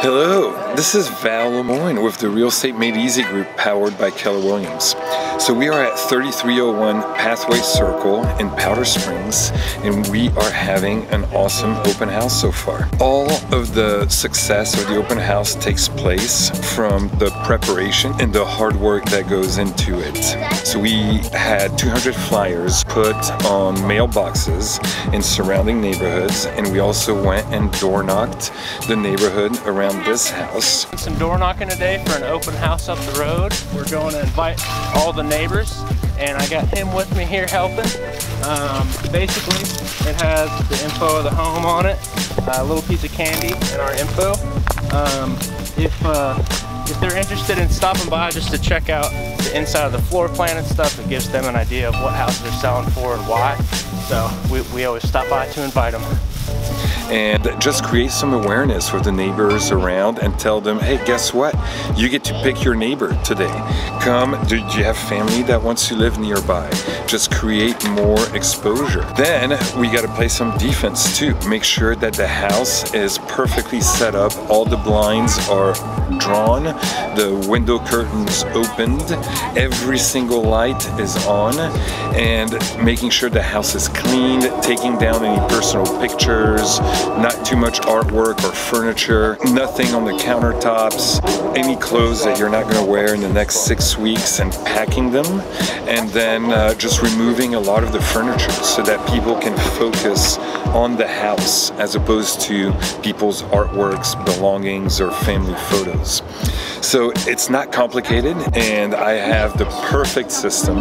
Hello, this is Val Lemoyne with the Real Estate Made Easy Group powered by Keller Williams. So we are at 3301 Pathway Circle in Powder Springs, and we are having an awesome open house so far. All of the success of the open house takes place from the preparation and the hard work that goes into it. So we had 200 flyers put on mailboxes in surrounding neighborhoods, and we also went and door knocked the neighborhood around this house. Some door knocking today for an open house up the road. We're going to invite all the neighbors, and I got him with me here helping. Basically, it has the info of the home on it, a little piece of candy, and our info. If they're interested in stopping by just to check out the inside of the floor plan and stuff, it gives them an idea of what houses they're selling for and why. So we always stop by to invite them. And just create some awareness with the neighbors around and tell them, hey, guess what? You get to pick your neighbor today. Come, do you have family that wants to live nearby? Just create more exposure. Then we got to play some defense too. Make sure that the house is perfectly set up. All the blinds are drawn, the window curtains opened, every single light is on, and making sure the house is cleaned, taking down any personal pictures, not too much artwork or furniture, nothing on the countertops, any clothes that you're not going to wear in the next 6 weeks, and packing them, and then just removing a lot of the furniture so that people can focus on the house as opposed to people's artworks, belongings, or family photos. So it's not complicated, and I have the perfect system,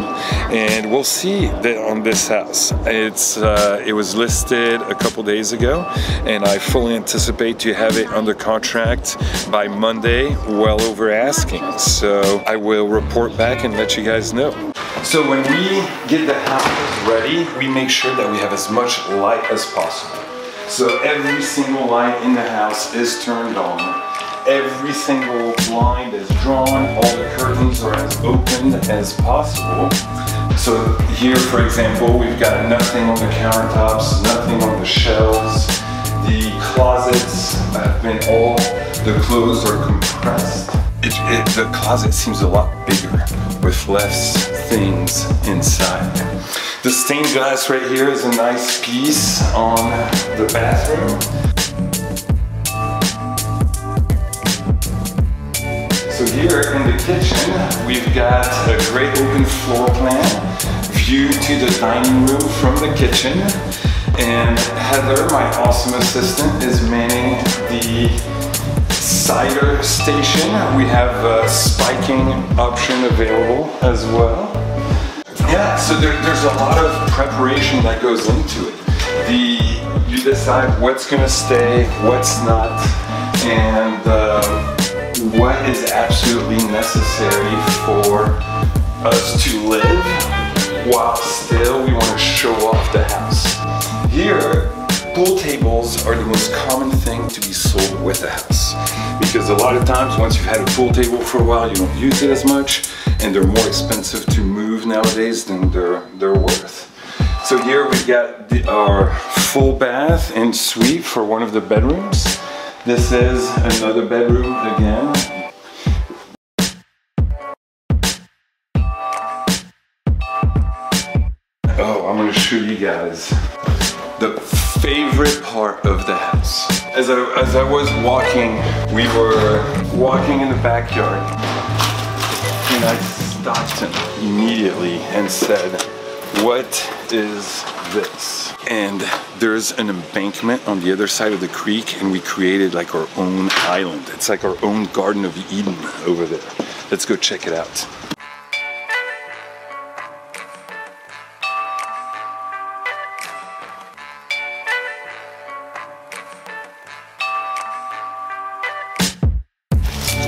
and we'll see that on this house. It was listed a couple days ago, and I fully anticipate to have it under contract by Monday, well over asking. So I will report back and let you guys know. So when we get the house ready, we make sure that we have as much light as possible. So every single light in the house is turned on. Every single blind is drawn, all the curtains are as open as possible. So here, for example, we've got nothing on the countertops, nothing on the shelves. The closets have been the clothes are compressed. The closet seems a lot bigger with less things inside. The stained glass right here is a nice piece on the bathroom. So here in the kitchen, we've got a great open floor plan, view to the dining room from the kitchen, and Heather, my awesome assistant, is manning the cider station. We have a spiking option available as well. Yeah, so there's a lot of preparation that goes into it. You decide what's gonna stay, what's not, and what is absolutely necessary for us to live while still we want to show off the house. Here, pool tables are the most common thing to be sold with a house, because a lot of times once you've had a pool table for a while, you don't use it as much, and they're more expensive to move nowadays than they're worth. So here we've got our full bath and suite for one of the bedrooms. This is another bedroom again. Oh, I'm gonna show you guys the favorite part of the house. As I was walking, we were walking in the backyard, and I stopped him immediately and said, "What is this?" And there's an embankment on the other side of the creek, and we created like our own island. It's like our own Garden of Eden over there. Let's go check it out.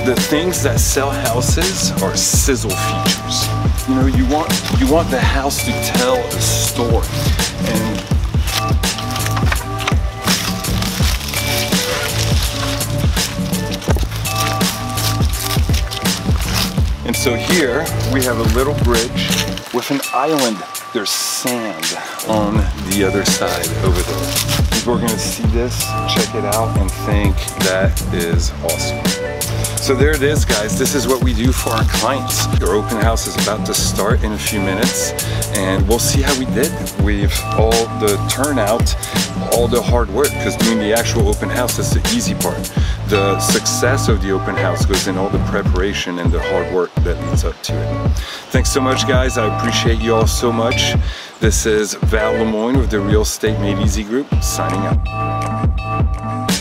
The things that sell houses are sizzle features. You know, you want the house to tell a story. And so here we have a little bridge with an island there's sand on the other side over there. People are gonna see this, check it out, and think that is awesome. So there it is, guys. This is what we do for our clients. Our open house is about to start in a few minutes, and we'll see how we did with all the turnout, all the hard work, because doing the actual open house is the easy part. The success of the open house goes in all the preparation and the hard work that leads up to it. Thanks so much, guys. I appreciate you all so much. This is Val Lemoyne with the Real Estate Made Easy Group, signing out.